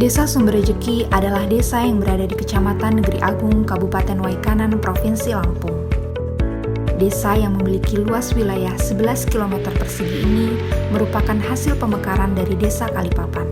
Desa Sumberrejeki adalah desa yang berada di Kecamatan Negeri Agung, Kabupaten Waikanan, Provinsi Lampung. Desa yang memiliki luas wilayah 11 km persegi ini merupakan hasil pemekaran dari Desa Kalipapan.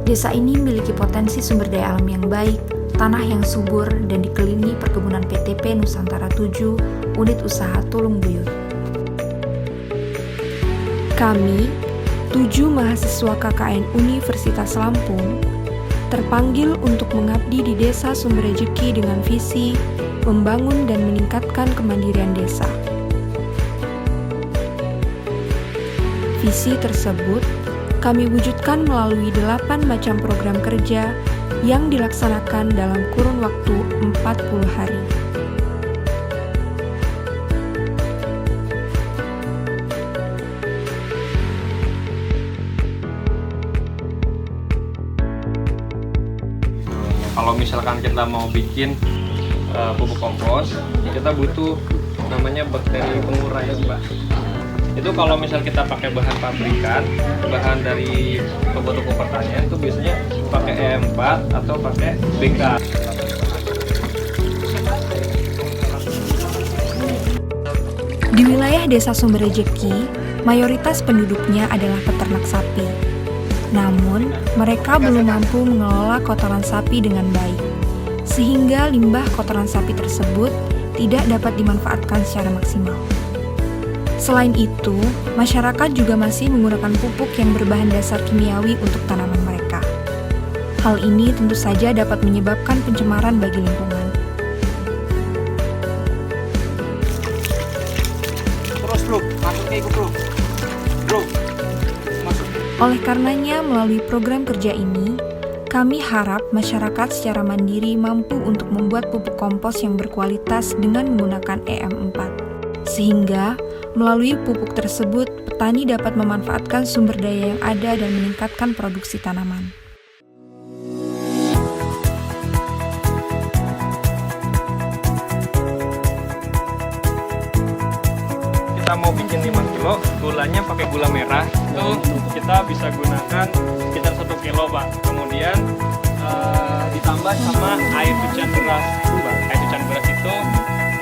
Desa ini memiliki potensi sumber daya alam yang baik, tanah yang subur, dan dikelilingi perkebunan PTP Nusantara 7, Unit Usaha Tulung Buyut. Kami, 7 mahasiswa KKN Universitas Lampung, terpanggil untuk mengabdi di Desa Sumberrejeki dengan visi membangun dan meningkatkan kemandirian desa. Visi tersebut kami wujudkan melalui 8 macam program kerja yang dilaksanakan dalam kurun waktu 40 hari. Kalau misalkan kita mau bikin pupuk kompos, kita butuh namanya bakteri pengurai, Mbak. Itu kalau misal kita pakai bahan pabrikan, bahan dari toko-toko pertanian itu biasanya pakai E4 atau pakai BK. Di wilayah Desa Sumberrejeki, mayoritas penduduknya adalah peternak sapi. Namun, mereka belum mampu mengelola kotoran sapi dengan baik, sehingga limbah kotoran sapi tersebut tidak dapat dimanfaatkan secara maksimal. Selain itu, masyarakat juga masih menggunakan pupuk yang berbahan dasar kimiawi untuk tanaman mereka. Hal ini tentu saja dapat menyebabkan pencemaran bagi lingkungan. Terus bro, masuk ke bro. Oleh karenanya, melalui program kerja ini, kami harap masyarakat secara mandiri mampu untuk membuat pupuk kompos yang berkualitas dengan menggunakan EM4. Sehingga, melalui pupuk tersebut, petani dapat memanfaatkan sumber daya yang ada dan meningkatkan produksi tanaman. Kita mau bikin 5 kilo, gulanya pakai gula merah, itu kita bisa gunakan sekitar 1 kilo, Pak. Kemudian ditambah sama air cucian beras, Pak. Air cucian beras itu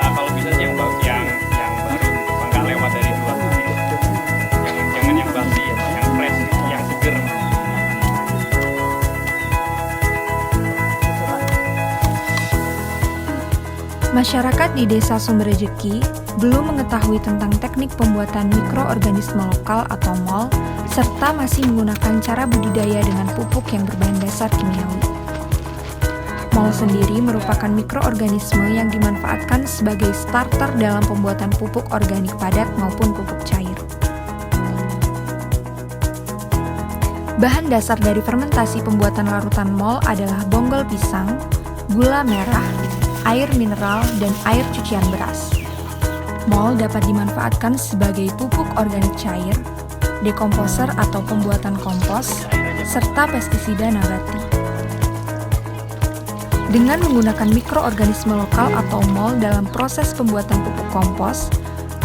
kalau bisa yang baru gitu, Pak, nggak lewat dari 2 hari. Jangan yang basi ya, Pak, yang fresh, yang seger. Masyarakat di Desa Sumberrejeki belum mengetahui tentang teknik pembuatan mikroorganisme lokal atau MOL, serta masih menggunakan cara budidaya dengan pupuk yang berbahan dasar kimiawi. MOL sendiri merupakan mikroorganisme yang dimanfaatkan sebagai starter dalam pembuatan pupuk organik padat maupun pupuk cair. Bahan dasar dari fermentasi pembuatan larutan MOL adalah bonggol pisang, gula merah, air mineral, dan air cucian beras. MOL dapat dimanfaatkan sebagai pupuk organik cair, dekomposer atau pembuatan kompos, serta pestisida nabati. Dengan menggunakan mikroorganisme lokal atau MOL dalam proses pembuatan pupuk kompos,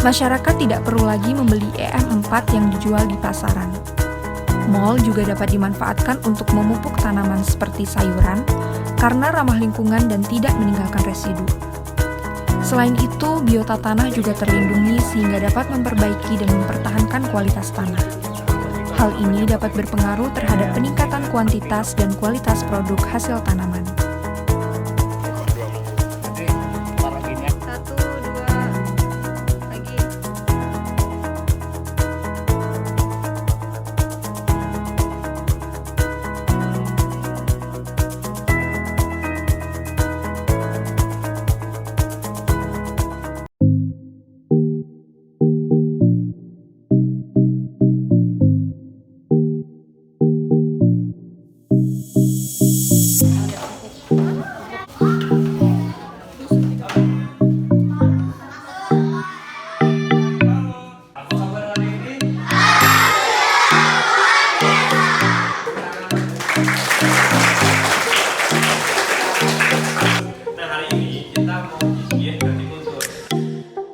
masyarakat tidak perlu lagi membeli EM4 yang dijual di pasaran. MOL juga dapat dimanfaatkan untuk memupuk tanaman seperti sayuran, karena ramah lingkungan dan tidak meninggalkan residu. Selain itu, biota tanah juga terlindungi sehingga dapat memperbaiki dan mempertahankan kualitas tanah. Hal ini dapat berpengaruh terhadap peningkatan kuantitas dan kualitas produk hasil tanaman.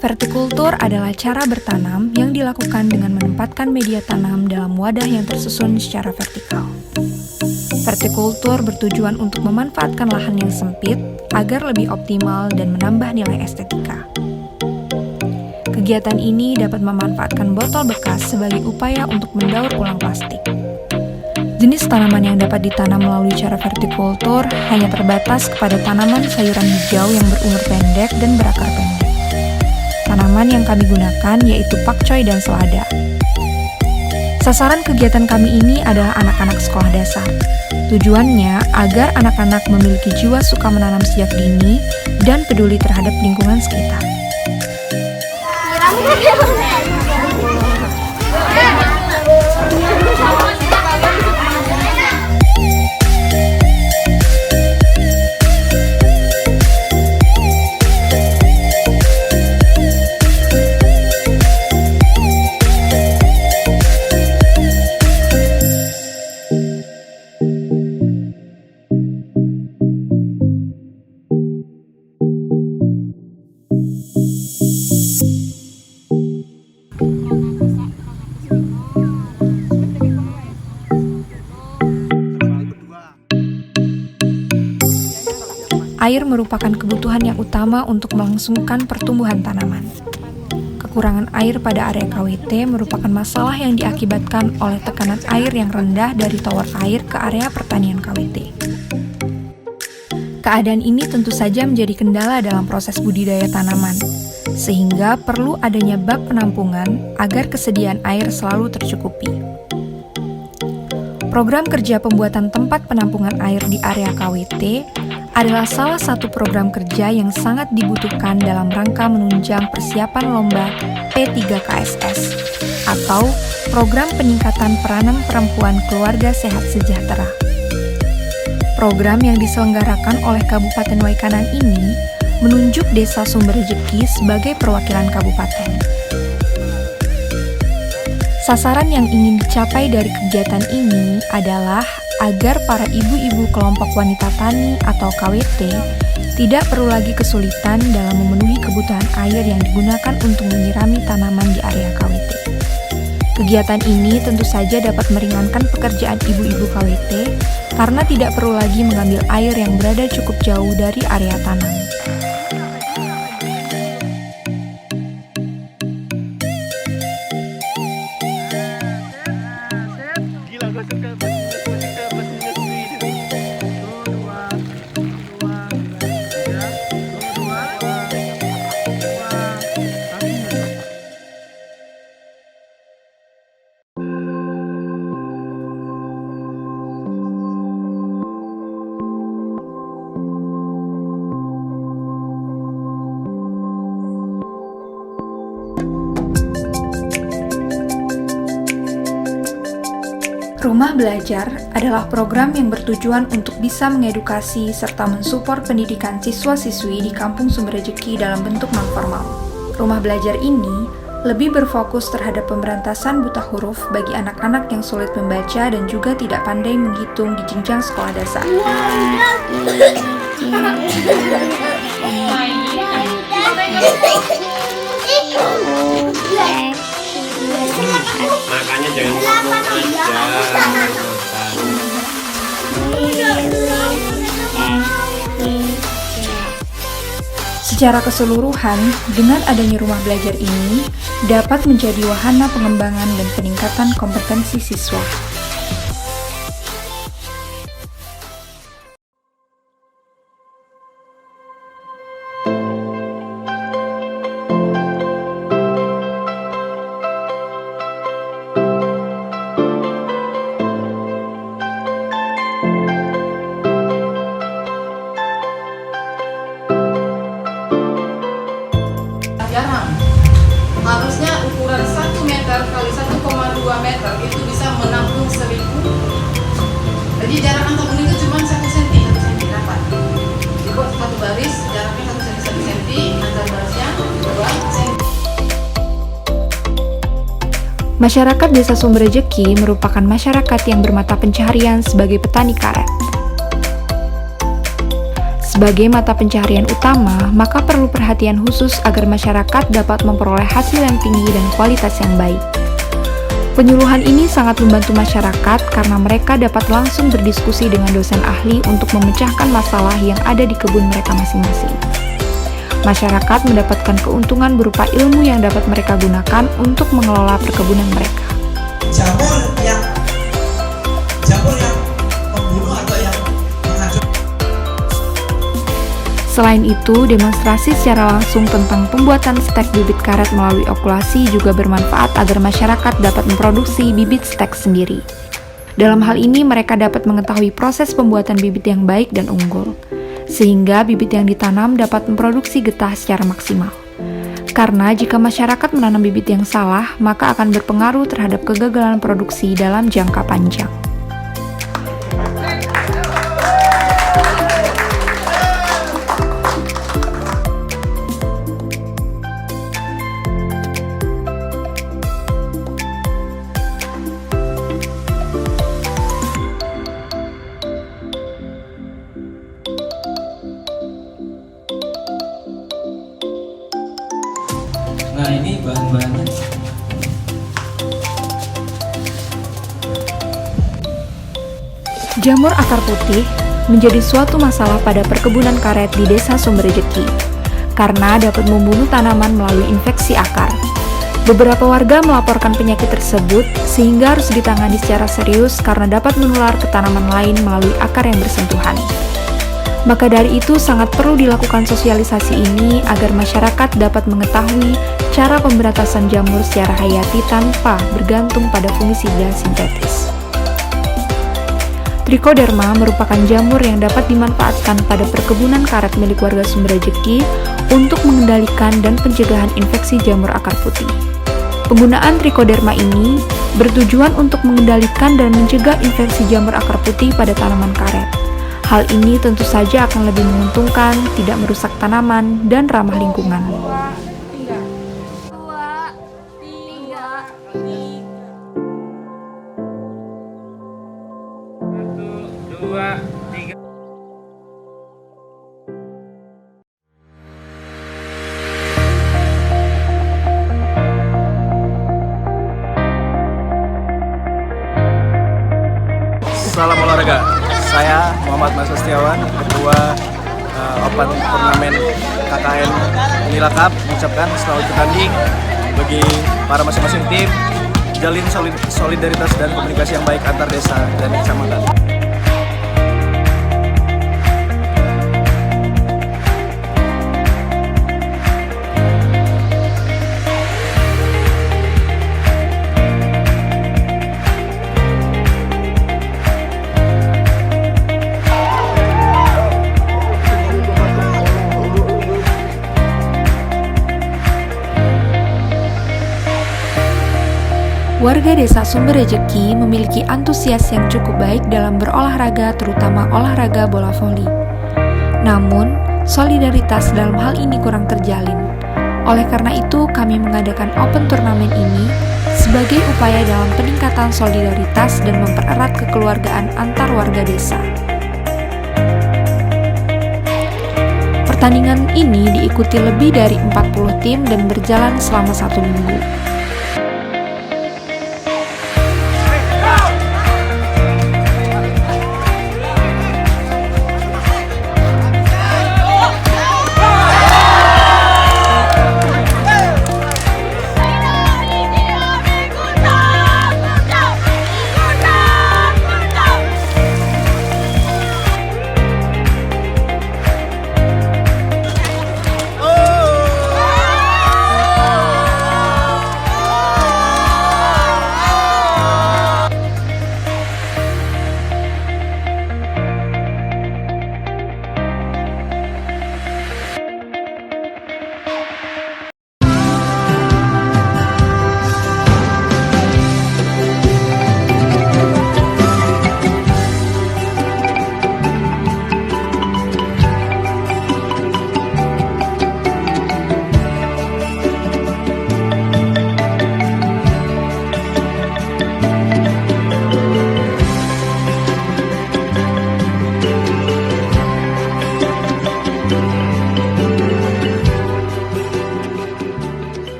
Vertikultur adalah cara bertanam yang dilakukan dengan menempatkan media tanam dalam wadah yang tersusun secara vertikal. Vertikultur bertujuan untuk memanfaatkan lahan yang sempit agar lebih optimal dan menambah nilai estetika. Kegiatan ini dapat memanfaatkan botol bekas sebagai upaya untuk mendaur ulang plastik. Jenis tanaman yang dapat ditanam melalui cara vertikultur hanya terbatas kepada tanaman sayuran hijau yang berumur pendek dan berakar pendek. Tanaman yang kami gunakan yaitu pakcoy dan selada. Sasaran kegiatan kami ini adalah anak-anak sekolah dasar. Tujuannya agar anak-anak memiliki jiwa suka menanam sejak dini dan peduli terhadap lingkungan sekitar. Air merupakan kebutuhan yang utama untuk melangsungkan pertumbuhan tanaman. Kekurangan air pada area KWT merupakan masalah yang diakibatkan oleh tekanan air yang rendah dari tower air ke area pertanian KWT. Keadaan ini tentu saja menjadi kendala dalam proses budidaya tanaman, sehingga perlu adanya bak penampungan agar kesediaan air selalu tercukupi. Program kerja pembuatan tempat penampungan air di area KWT adalah salah satu program kerja yang sangat dibutuhkan dalam rangka menunjang persiapan lomba P3KSS atau Program Peningkatan Peranan Perempuan Keluarga Sehat Sejahtera. Program yang diselenggarakan oleh Kabupaten Waikanan ini menunjuk Desa Sumberjeki sebagai perwakilan kabupaten. Sasaran yang ingin dicapai dari kegiatan ini adalah agar para ibu-ibu kelompok wanita tani atau KWT tidak perlu lagi kesulitan dalam memenuhi kebutuhan air yang digunakan untuk menyirami tanaman di area KWT. Kegiatan ini tentu saja dapat meringankan pekerjaan ibu-ibu KWT karena tidak perlu lagi mengambil air yang berada cukup jauh dari area tanam. Rumah Belajar adalah program yang bertujuan untuk bisa mengedukasi serta mensupport pendidikan siswa-siswi di Kampung Sumberjeki dalam bentuk non-formal. Rumah Belajar ini lebih berfokus terhadap pemberantasan buta huruf bagi anak-anak yang sulit membaca dan juga tidak pandai menghitung di jenjang sekolah dasar. Makanya jangan ngomong aja. Secara keseluruhan, dengan adanya rumah belajar ini dapat menjadi wahana pengembangan dan peningkatan kompetensi siswa. Jarang. Harusnya ukuran 1 meter kali 1,2 meter itu bisa menampung 1000. Jadi jarak antar bunyi itu cuma 1 cm dapat. Dibuat satu baris, jaraknya 1 cm, antar barisnya 2 cm. Masyarakat Desa Sumberjeki merupakan masyarakat yang bermata pencaharian sebagai petani karet. Sebagai mata pencaharian utama, maka perlu perhatian khusus agar masyarakat dapat memperoleh hasil yang tinggi dan kualitas yang baik. Penyuluhan ini sangat membantu masyarakat karena mereka dapat langsung berdiskusi dengan dosen ahli untuk memecahkan masalah yang ada di kebun mereka masing-masing. Masyarakat mendapatkan keuntungan berupa ilmu yang dapat mereka gunakan untuk mengelola perkebunan mereka. Jamur yang membunuh atau yang menghancurkan. Selain itu, demonstrasi secara langsung tentang pembuatan stek bibit karet melalui okulasi juga bermanfaat agar masyarakat dapat memproduksi bibit stek sendiri. Dalam hal ini, mereka dapat mengetahui proses pembuatan bibit yang baik dan unggul, sehingga bibit yang ditanam dapat memproduksi getah secara maksimal. Karena jika masyarakat menanam bibit yang salah, maka akan berpengaruh terhadap kegagalan produksi dalam jangka panjang. Nah ini bahan-bahannya. Jamur akar putih menjadi suatu masalah pada perkebunan karet di Desa Sumberrejeki karena dapat membunuh tanaman melalui infeksi akar. Beberapa warga melaporkan penyakit tersebut sehingga harus ditangani secara serius karena dapat menular ke tanaman lain melalui akar yang bersentuhan. Maka dari itu sangat perlu dilakukan sosialisasi ini agar masyarakat dapat mengetahui cara pemberantasan jamur secara hayati tanpa bergantung pada fungisida sintetis. Trichoderma merupakan jamur yang dapat dimanfaatkan pada perkebunan karet milik warga Sumberrejeki untuk mengendalikan dan pencegahan infeksi jamur akar putih. Penggunaan trichoderma ini bertujuan untuk mengendalikan dan mencegah infeksi jamur akar putih pada tanaman karet. Hal ini tentu saja akan lebih menguntungkan, tidak merusak tanaman, dan ramah lingkungan. 1, 2, 3. Salam olahraga. Saya Muhammad Mas Setiawan, Ketua Open Turnamen KKN Nila Cup, mengucapkan selamat bertanding bagi para masing-masing tim. Jalin solidaritas dan komunikasi yang baik antar desa dan kecamatan. Warga Desa Sumberrejeki memiliki antusias yang cukup baik dalam berolahraga, terutama olahraga bola voli. Namun, solidaritas dalam hal ini kurang terjalin. Oleh karena itu, kami mengadakan open turnamen ini sebagai upaya dalam peningkatan solidaritas dan mempererat kekeluargaan antar warga desa. Pertandingan ini diikuti lebih dari 40 tim dan berjalan selama 1 minggu.